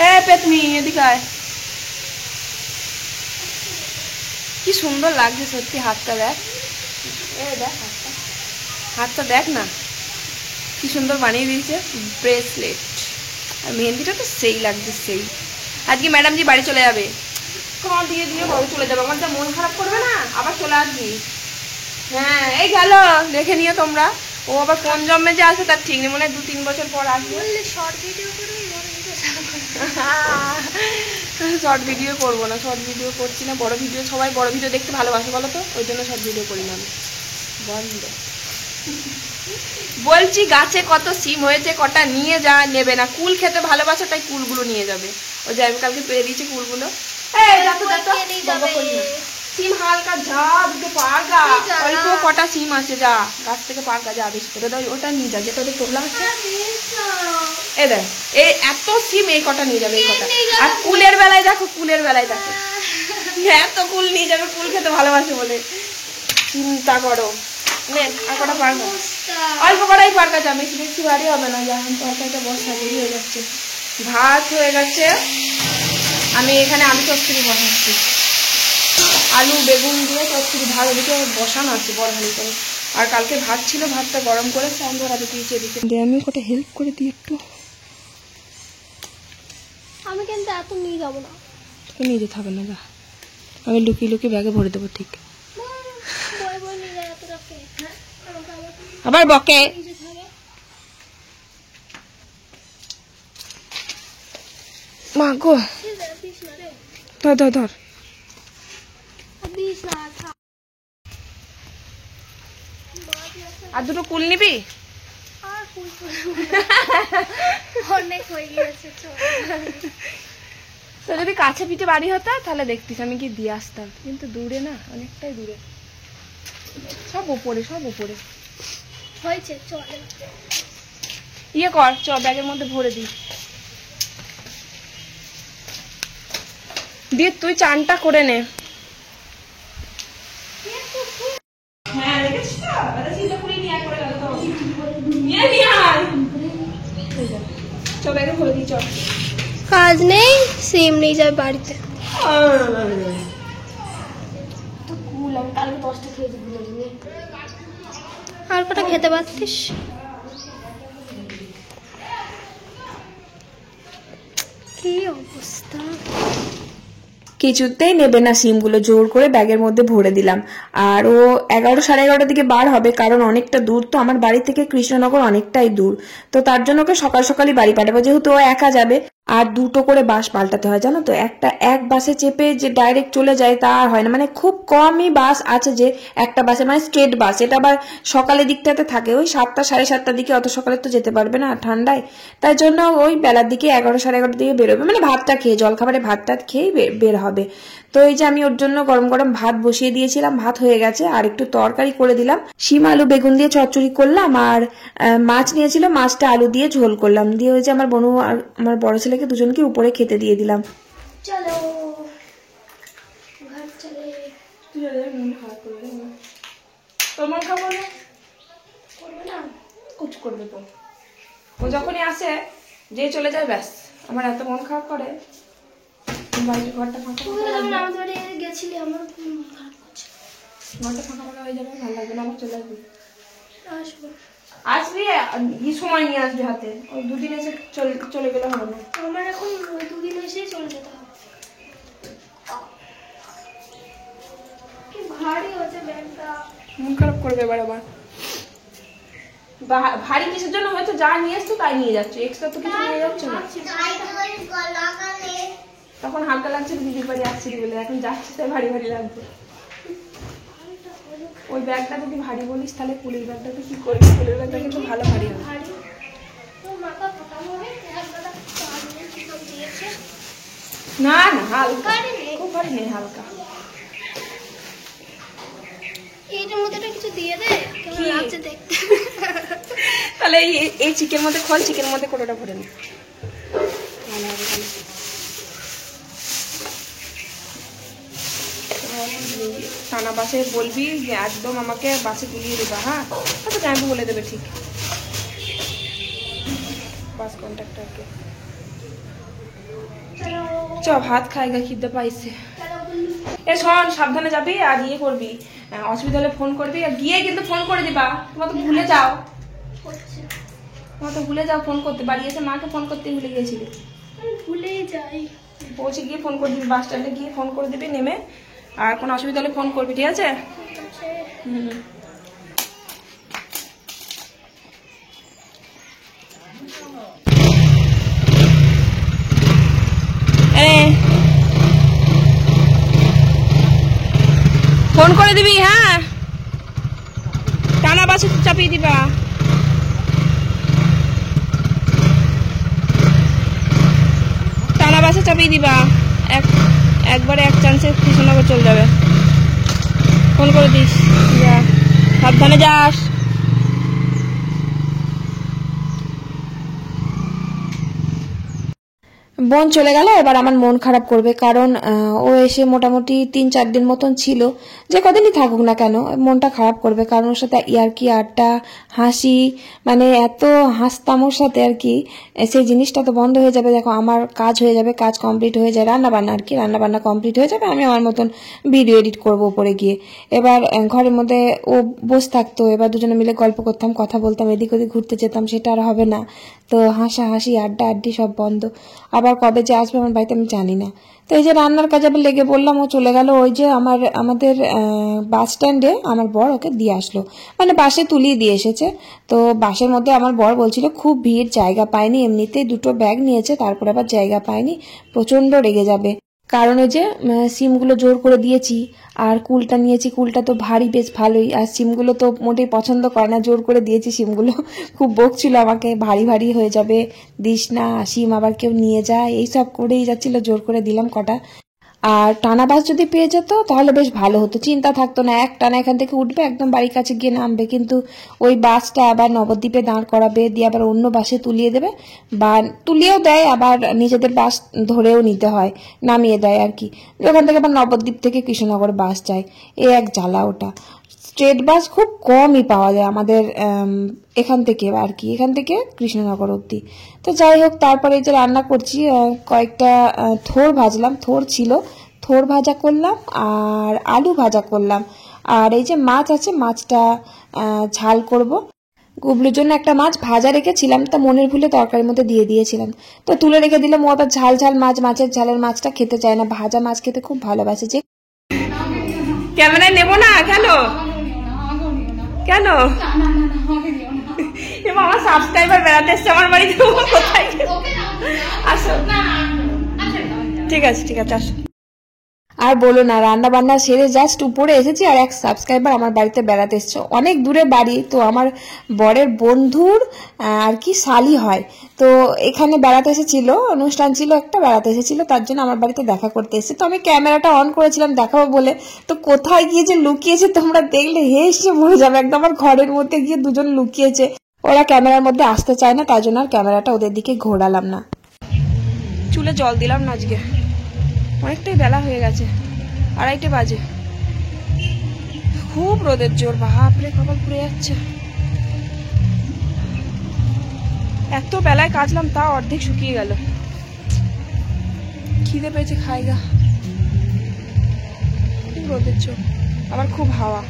এ পেতনি এদিকে আয়। কি সুন্দর লাগছে সত্যি হাতটা, দেখ দেখ হাতটা দেখ না, কি সুন্দর বানিয়ে দিয়েছে ব্রেসলেট। আর মেহেন্দিটা তো সেই লাগছে সেই। আজকে ম্যাডামজি বাড়ি চলে যাবে, তোমার দিয়ে দিয়ে বাড়ি চলে যাবে, আমার যা মন খারাপ করবে না, আবার চলে আসবি। হ্যাঁ এই গেল, দেখে নিও তোমরা। ও আবার কোন জন্মে যে আসবে তার ঠিক নেই, মনে হয় 2-3 বছর পর আসবে। শর্ট ভিডিও করে শর্ট ভিডিও করবো না, শর্ট ভিডিও করছি না, বড় ভিডিও। সবাই বড় ভিডিও দেখতে ভালোবাসে বলো তো, ওই জন্য শর্ট ভিডিও করি না আমি। বন্ধ বলছি, গাছে কত সিম হয়েছে, কটা নিয়ে যা, নেবে না। কুল খেতে ভালোবাসো তাই কুলগুলো নিয়ে যাবে। ওই যে আমি কালকে পেয়ে দিয়েছি কুলগুলো। সিম হালকা যা, দুটো পারগা, অল্প কটা সিম আছে, যা গাছ থেকে পারগা, যা বেশি করে দাও, ওটা নিয়ে যা যেটা ওদের তোলা আছে। এ দেখ এই এত সিম, এই কটা নিয়ে যাবে, এই কটা। আর কুলের বেলায় দেখো, কুলের বেলায় দেখো এত কুল নিয়ে যাবে, কুল খেতে ভালোবাসে বলে। চিন্তা করো। নে আর কটা পারগা, অল্প কটাই পারগা, যা বেশি বেশি বাড়ি হবে না। যা তরকারিটা বসা দেরি হয়ে যাচ্ছে, ভাত হয়ে গেছে। আমি এখানে আলু চচ্চড়ি বসাচ্ছি, আলু বেগুন দিয়ে চচ্চড়ি। ভাত ওদিকে বসানো আছে বড় হাঁড়ি করে। আর কালকে ভাত ছিল, ভাতটা গরম করে ফ্যান ধরাতে দিয়েছি এদিকে। আমি কটা হেল্প করে দিই একটু। আমি কিন্তু এত নিয়ে যাবো না, তোকে নিয়ে যেতে হবে না, যা আমি লুকিয়ে লুকিয়ে ব্যাগে ভরে দেবো। ঠিক আবার বকে। মা গো, ধর ধর ধর। আর দুটো কুল নিবি? অনেক হয়ে গেছে। তো যদি কাছে পিঠে বাড়ি হতো তাহলে দেখতিস আমি কি দিয়ে আসতাম, কিন্তু দূরে না, অনেকটাই দূরে। সব উপরে, সব উপরে হয়েছে। চল ইয়ে কর, চ ব্যাগের মধ্যে ভরে দিই। দিয়ে তুই চানটা করে নে। কাজ নেই, সিম নিয়ে যাবে বাড়িতে। আর কটা খেতে পারতিস। কি অবস্থা, কিছুতেই নেবে না সিমগুলো, জোর করে ব্যাগের মধ্যে ভরে দিলাম। আর ও 11-11:30 দিকে বার হবে, কারণ অনেকটা দূর তো, আমার বাড়ি থেকে কৃষ্ণনগর অনেকটাই দূর। তো তার জন্য ওকে সকাল সকালই বাড়ি পাঠাবো, যেহেতু ও একা যাবে। আর দুটো করে বাস পাল্টাতে হয় জানো তো, এক বাসে চেপে যে ডাইরেক্ট চলে যায় তা আর হয় না। মানে খুব কমই বাস আছে যে একটা বাসে, মানে স্টেট বাস, এটা আবার সকালের দিকটাতে থাকে, ওই 7টা 7:30 দিকে। অত সকালে তো যেতে পারবে না ঠান্ডায়, তাই জন্য ওই বেলার দিকে 11-11:30 দিকে বেরোবে, মানে ভাতটা খেয়ে, জলখাবারে ভাতটা খেয়েই বের হবে। তো এই যে আমি ওর জন্য গরম গরম ভাত বসিয়ে দিয়েছিলাম, ভাত হয়ে গেছে। আর একটু তরকারি করে দিলাম, শিম আলু বেগুন দিয়ে চচ্চড়ি করলাম। আর মাছ নিয়েছিল, মাছটা আলু দিয়ে ঝোল করলাম। দিয়ে ওই যে আমার বোনু আর আমার বড় ছেলেকে দুজনকে উপরে খেতে দিয়ে দিলাম। চলো ঘর চলে। তোমার খাবার করবে না, কুচ করবে তো। ও যখনই আসে যে চলে যায়, ব্যাস আমার এত মন খারাপ করে। বাড়ির ঘরটা ফাঁকা গেছিলি, আমার ঘরটা ফাঁকা ফাঁকা হয়ে যাবে, ভালো লাগবে না। আমার চলে আসবি, আসবো। আসবি কি সময় নিয়ে আসবি হাতে, ওই 2 দিন এসে চলে গেলে হবে না। আমার এখন 2 দিন এসেই চলে যেতে হবে। কি ভারী হচ্ছে ব্যাগটা, মন খারাপ করবে এবার আবার। ভারী কিসের জন্য হয়তো, যা নিয়ে আসতো তাই নিয়ে যাচ্ছে, এক্সট্রা তো কিছু নিয়ে যাচ্ছে না। তখন হালকা লাগছে দিদির বাড়ি আসছি বলে, এখন যাচ্ছি তাই ভারী ভারী লাগবে। ওই ব্যাগটা যদি ভারী বলিস তাহলে কুলের ব্যাগটা তো কি করবি, কুলের ব্যাগটা কিন্তু ভালো ভারী হবে। না না হালকা, খুব ভারী নেই, হালকা। এইটার মধ্যে কিছু দিয়ে দে, কেমন লাগছে দেখতে। তাহলে এই চিকের মধ্যে খোল, চিকেন মধ্যে কোটোটা ভরে নে, ভালো হবে। থানা বাসে বলবি যে একদম আমাকে বাসে তুলিয়ে দেবা, হ্যাঁ তো জানবো, বলে দেবে ঠিক বাস কন্ট্রাক্টরকে। চ ভাত খাইগা, খিদে পাইছে। এ শোন, সাবধানে যাবি আর ইয়ে করবি, অসুবিধা হলে ফোন করবি, আর গিয়ে কিন্তু ফোন করে দিবা। তোমার তো ভুলে যাও, ফোন করতে। বাড়ি এসে মাকে ফোন করতে ভুলে গিয়েছিলি। ভুলেই যাই। পৌঁছে গিয়ে ফোন করে দিবি, বাস স্ট্যান্ডে গিয়ে ফোন করে দিবি নেমে, আর কোনো অসুবিধা হলে ফোন করবি, ঠিক আছে? ফোন করে দিবি, হ্যাঁ? টানা বাসে চাপিয়ে দিবা। টানা বাসে চাপিয়ে দিবা, একবারে এক চান্সে কৃষ্ণনগর চলে যাবে। ফোন করে দিস, যা সাবধানে যাস। বোন চলে গেল, এবার আমার মন খারাপ করবে, কারণ ও এসে মোটামুটি 3-4 দিন মতন ছিল, যে কদিনই থাকুক না কেন মনটা খারাপ করবে, কারণ ওর সাথে ইয়ার্কি আড্ডা হাসি, মানে এত হাসতাম ওর সাথে আর কি, সেই জিনিসটা তো বন্ধ হয়ে যাবে। দেখো আমার কাজ হয়ে যাবে, কাজ কমপ্লিট হয়ে যায়, রান্নাবান্না আর কি, রান্নাবান্না কমপ্লিট হয়ে যাবে, আমি আমার মতন ভিডিও এডিট করবো উপরে গিয়ে। এবার ঘরের মধ্যে ও বসে থাকতো, এবার দুজনে মিলে গল্প করতাম, কথা বলতাম, এদিক ওদিক ঘুরতে যেতাম, সেটা আর হবে না। তো হাসাহাসি আড্ডা আড্ডি সব বন্ধ। আবার কবে যে আসবে আমার বাড়িতে আমি জানি না। তো এই যে রান্নার কাজে আবার লেগে বললাম, ও চলে গেল। ওই যে আমাদের বাস স্ট্যান্ডে আমার বর ওকে দিয়ে আসলো, মানে বাসে তুলিয়ে দিয়ে এসেছে। তো বাসের মধ্যে আমার বর বলছিল খুব ভিড়, জায়গা পায়নি, এমনিতেই 2টো ব্যাগ নিয়েছে, তারপরে আবার জায়গা পায়নি, প্রচন্ড রেগে যাবে। কারণ ওই যে সিমগুলো জোর করে দিয়েছি, আর কুলটা নিয়েছি, কুলটা তো ভারী বেশ ভালোই, আর সিমগুলো তো মোটেই পছন্দ করে না, জোর করে দিয়েছি সিমগুলো। খুব বকছিল আমাকে, ভারী ভারী হয়ে যাবে, দিস না, সিম আবার কেউ নিয়ে যায়, এইসব করেই যাচ্ছিল, জোর করে দিলাম কটা। আর টানা বাস যদি পেয়ে যেত তাহলে বেশ ভালো হতো, চিন্তা থাকতো না, এক টানা এখান থেকে উঠবে, একদম বাড়ির কাছে গিয়ে নামবে। কিন্তু ওই বাসটা আবার নবদ্বীপে দাঁড় করাবে, দিয়ে আবার অন্য বাসে তুলিয়ে দেবে, বা তুলিয়েও দেয়, আবার নিজেদের বাস ধরেও নিতে হয়, নামিয়ে দেয় আর কি। ওখান থেকে আবার নবদ্বীপ থেকে কৃষ্ণনগর বাস যায়, এ এক জ্বালা। ওটা স্ট্রেট বাস খুব কমই পাওয়া যায় আমাদের এখান থেকে আর কি, এখান থেকে কৃষ্ণনগর অবধি। তো যাই হোক, তারপরে এই যে রান্না করছি, কয়েকটা থোর ভাজলাম, থোর ছিল, থোর ভাজা করলাম, আর আলু ভাজা করলাম, আর এই যে মাছ আছে, মাছটা ঝাল করব। গুবলুর জন্য একটা মাছ ভাজা রেখেছিলাম, তা মনের ভুলে তরকারির মধ্যে দিয়ে দিয়েছিলাম, তো তুলে রেখে দিলাম। ও আবার ঝাল ঝাল মাছ, মাছের ঝালের মাছটা খেতে চায় না, ভাজা মাছ খেতে খুব ভালোবাসে। যে ক্যামেরায় নেবো না কেন, কেন আমার সাবস্ক্রাইবার বেড়াতে এসছে আমার বাড়িতে, কোথায়? আসো, ঠিক আছে ঠিক আছে, আসো। আর বলো না, রান্না বান্না সেরে জাস্ট উপরে এসেছি, আর এক সাবস্ক্রাইবার আমার বাড়িতে বেড়াতে এসছে, অনেক দূরে বাড়ি, তো আমার বরের বন্ধুর আর কি শালি হয়, তো এখানে বেড়াতে এসেছিল, অনুষ্ঠান ছিল একটা, বেড়াতে এসেছিল, তার জন্য আমার বাড়িতে দেখা করতে এসেছে। তো আমি ক্যামেরাটা অন করেছিলাম দেখাবো বলে, তো কোথায় গিয়ে যে লুকিয়েছে তোমরা দেখলে হেসে মরে যাবে, একদম আমার ঘরের মধ্যে গিয়ে দুজন লুকিয়েছে। ওরা ক্যামেরার মধ্যে আসতে চায় না, তাই জন্য আর ক্যামেরাটা ওদের দিকে ঘোরালাম না। চুলে জল দিলাম না আজকে, অনেকটাই বেলা হয়ে গেছে, 2:30 বাজে, খুব রোদের জোর, বাপরে কপাল পুড়ে যাচ্ছে। এত বেলায় কাচলাম, তা অর্ধেক শুকিয়ে গেল। খিদে পেয়েছে, খাইগা, খুব রোদের জোর, আবার খুব হাওয়া।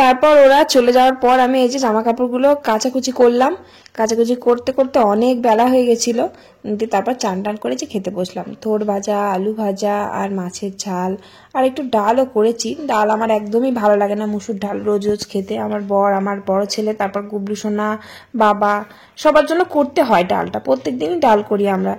তারপর ওরা চলে যাওয়ার পর আমি এই যে জামা কাপড়গুলো কাচাকুচি করলাম, কাচাকুচি করতে করতে অনেক বেলা হয়ে গেছিল। তারপর চান টান করে যে খেতে বসলাম, থোর ভাজা, আলু ভাজা, আর মাছের ঝাল, আর একটু ডালও করেছি। ডাল আমার একদমই ভালো লাগে না, মুসুর ডাল রোজ রোজ খেতে। আমার বর, আমার বড় ছেলে, তারপর গুবলু সোনা, বাবা, সবার জন্য করতে হয় ডালটা, প্রত্যেকদিনই ডাল করি আমরা।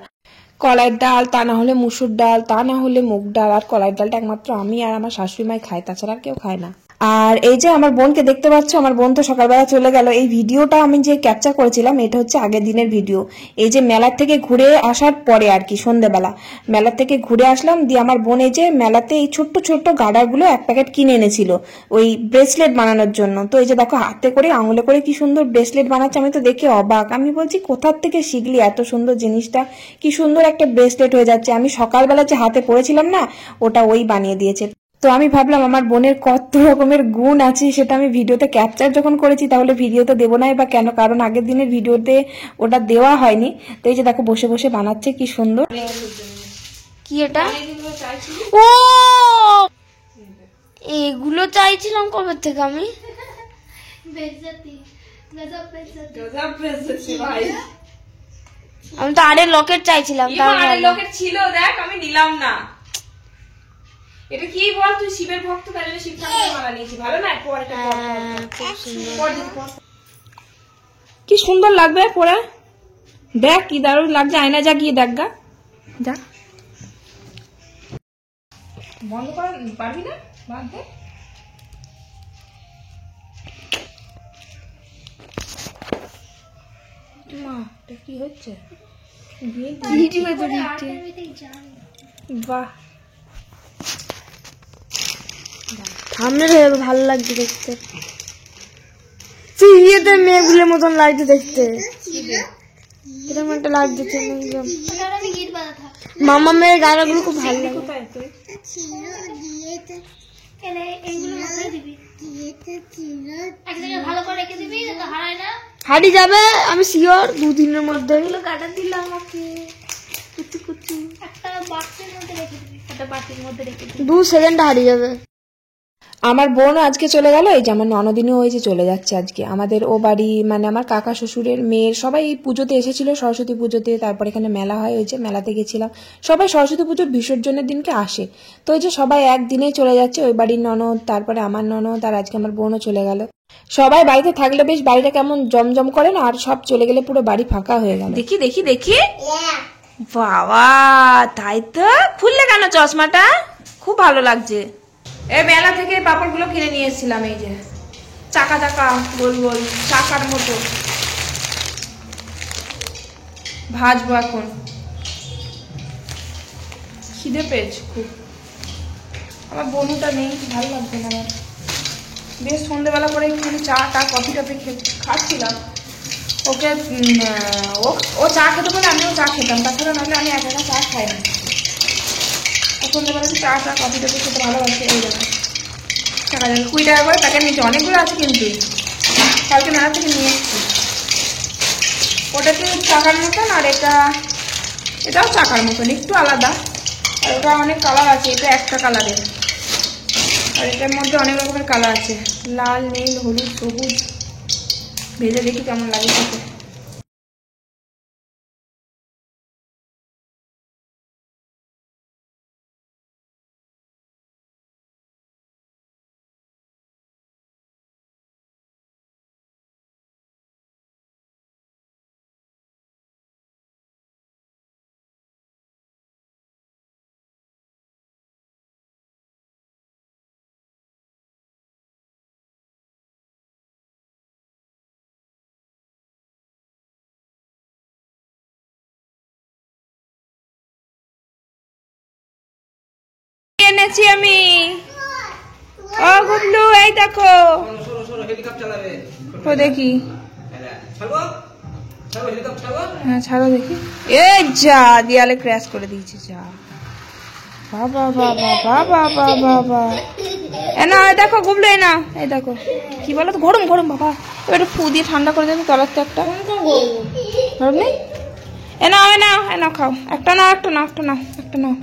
কলাইয়ের ডাল, তা না হলে মুসুর ডাল, তা না হলে মুগ ডাল, আর কলাইয়ের ডালটা একমাত্র আমি আর আমার শাশুড়ি মাই খাই, তাছাড়া আর কেউ খায় না। আর এই যে আমার বোনকে দেখতে পাচ্ছ, আমার বোন তো সকালবেলা চলে গেল। এই ভিডিওটা আমি যে ক্যাপচার করেছিলাম, এটা হচ্ছে আগের দিনের ভিডিও। এই যে মেলার থেকে ঘুরে আসার পরে আর কি, সন্ধ্যেবেলা মেলার থেকে ঘুরে আসলাম, দিয়ে আমার বোন এই যে মেলাতে এই ছোট্ট ছোট্ট গাডারগুলো 1 প্যাকেট কিনে এনেছিল ওই ব্রেসলেট বানানোর জন্য। তো এই যে দেখো, হাতে করে আঙুলে করে কি সুন্দর ব্রেসলেট বানাচ্ছে, আমি তো দেখে অবাক। আমি বলছি কোথার থেকে শিখলি এত সুন্দর জিনিসটা, কি সুন্দর একটা ব্রেসলেট হয়ে যাচ্ছে। আমি সকালবেলা যে হাতে পরেছিলাম না, ওটা ওই বানিয়ে দিয়েছে। তো আমি ভাবলাম আমার বোনের কত রকমের গুণ আছে, সেটা আমি ভিডিওতে ক্যাপচার যখন করেছি, তাহলে ভিডিওতে দেবো নাই বা কেন, কারণ আগের দিনের ভিডিওতে ওটা দেওয়া হয়নি। তো এই যে দেখো বসে বসে বানাচ্ছে, কি সুন্দর। কি এটা? ও এগুলো চাইছিলাম কবে থেকে আমি। আমি তো আরে লকেট চাইছিলাম, লকেট ছিল, দেখ আমি নিলাম না। এটা কি বল, তুই শিবের ভক্ত, তাই জন্য শিব ঠাকুরের মালা নিয়েছি। ভালো না? কি সুন্দর লাগবে পরে, দেখ কি দারুণ লাগছে। আয়না যা গিয়ে দেখ গা, যা। বন্ধ করা পারবি না বাঁধতে? মা এটা কি হচ্ছে? বাহ, সামনে ভালো লাগছে দেখতে, ইয়েতে মেয়েগুলোর মতন লাগছে দেখতে, এরকম একটা লাগছে। মামা মেয়ের গানাগুলো খুব ভালো লাগে। হারিয়ে যাবে আমি শিওর, 2 দিনের মধ্যে। কাটা দিল আমাকে, কুচি কুচি একটা বাক্সের মধ্যে রেখে দিবি, একটা বাটির মধ্যে রেখে দিবি। 2 সেকেন্ড হারিয়ে যাবে। আমার বোনও আজকে চলে গেল, এই যে আমার ননদিনও ওই যে চলে যাচ্ছে আজকে। আমাদের ও বাড়ি মানে আমার কাকা শ্বশুরের মেয়ের সবাই পুজোতে এসেছিল, সরস্বতী পুজোতে। তারপর এখানে মেলা হয়, ওই যে মেলাতে গেছিলাম। সবাই সরস্বতী পুজোর বিসর্জনের দিনকে আসে, তো ওই যে সবাই একদিনেই চলে যাচ্ছে। ওই বাড়ির ননদ, তারপরে আমার ননদ, আর আজকে আমার বোনও চলে গেল। সবাই বাড়িতে থাকলে বেশ বাড়িটা কেমন জমজম করে না, আর সব চলে গেলে পুরো বাড়ি ফাঁকা হয়ে গেল। দেখি দেখি দেখি, বাবা তাই তো, খুললে কেন চশমাটা? খুব ভালো লাগছে। এই মেলা থেকে পাপড় গুলো কিনে নিয়ে এসেছিলাম, এই যে চাকা চাকা গোল গোল চাকার মতো। ভাজবো এখন, খিদে পেয়েছে খুব। আমার বনুটা নেই, ভালো লাগছে না আমার। বেশ সন্ধ্যেবেলা করে একটু চা টা কফি টফি খাচ্ছিলাম। ওকে ও চা খেতে বলে আমিও চা খেতাম, তাছাড়া নাহলে আমি একা চা খাই না। সন্ধ্যেবেলা চা টা কফি টফি খেতে ভালোবাসে। এই জন্য টাকা যাবে 20 টাকা করে প্যাকেট নিচ্ছে, অনেকগুলো আছে কিন্তু। কালকে মেলা থেকে নিয়ে এসছি। ওটা একটু চাকার মতন, আর এটাও চাকার মতন, একটু আলাদা। আর ওটা অনেক কালার আছে, এটা একটা কালারের। আর এটার মধ্যে অনেক রকমের কালার আছে, লাল, নীল, হলুদ, সবুজ। ভেজে দেখি কেমন লাগে খেতে। এনেছি আমি, ও গুবলু এই দেখো। ও দেখি, হ্যাঁ ছাড়ো দেখি। এই যা, দেয়ালে ক্র্যাশ করে দিয়েছি। যা বাবা বাবা বাবা বাবা বাবা। এ না দেখো গুবলু, এই না, এই দেখো কি বলো তো, গরম গরম বাবা। এবার ফু দিয়ে ঠান্ডা করে দেবে তলার তো একটা গরম নেই। এ নাও এ নাও এ নাও, খাও। একটা নাও একটা নাও একটা নাও একটা নাও।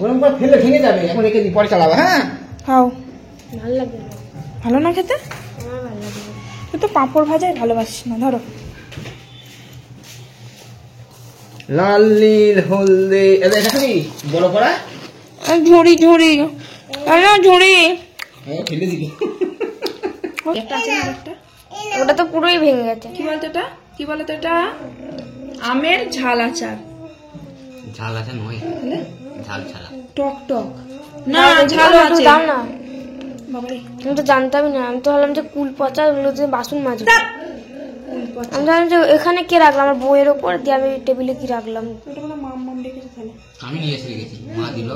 গরম করে ফেলে ভেঙে যাবে, এখন রেখে দিই, পরে চালাবো। হ্যাঁ খাও। ভালো লাগে না, ভালো না খেতে? আমার ভালো লাগে না। তুই তো পাঁপড় ভাজাই ভালোবাসিস না। ধরো লাল নীল হলদে, এটা কি বড় করা? ঝুড়ি ঝুড়ি ঝুড়ি ফেলে দিবি। একটা আছে না একটা? ওটা তো পুরোই ভেঙে গেছে। কি বলতো এটা, কি বলতো এটা? আমের ঝাল আচার। ঝাল আছে নয়, ঝাল ছাড়া টক টক না, ঝাল আছে। দাও না বাবারে, আমি তো জানতামই না। আমি তো ভাবলাম যে কুল পচা, ওগুলো যে বাসন মাজবো। আমি জানি যে এখানে কে রাখলাম, আমার বইয়ের ওপর দিয়ে আমি টেবিলে কি রাখলাম। ওটা বলে মাম মাম রেখেছে তাহলে। আমি নিয়ে এসে রেখেছি, মা দিল।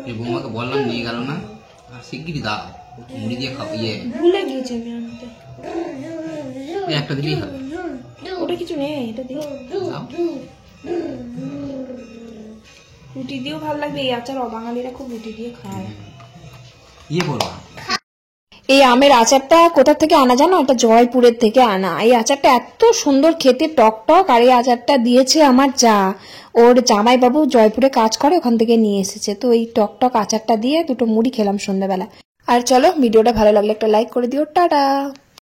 এই বৌমাকে বললাম নিয়ে গেল না, আর শিগগিরই দাও, মুড়ি দিয়ে খাও। ভুলে গিয়েছি আমি আনতে। একটা দিলেই হবে। ওটা কিছু নেই, এটা দিয়ে দাও। রুটি দিয়েও ভালো লাগবে এই আচার। বাঙালিরা খুব রুটি দিয়ে খায়। বলো এই আমের আচারটা কোথা থেকে আনা জানো? এটা জয়পুরের থেকে আনা। এই আচারটা এত সুন্দর খেতে, টক টক। আর এই আচারটা দিয়েছে আমার যা, ওর জামাইবাবু জয়পুরে কাজ করে, ওখান থেকে নিয়ে এসেছে। তো এই টক টক আচারটা দিয়ে দুটো মুড়ি খেলাম সন্ধ্যাবেলা। আর চলো, ভিডিওটা ভালো লাগলে একটা লাইক করে দিও। টাটা।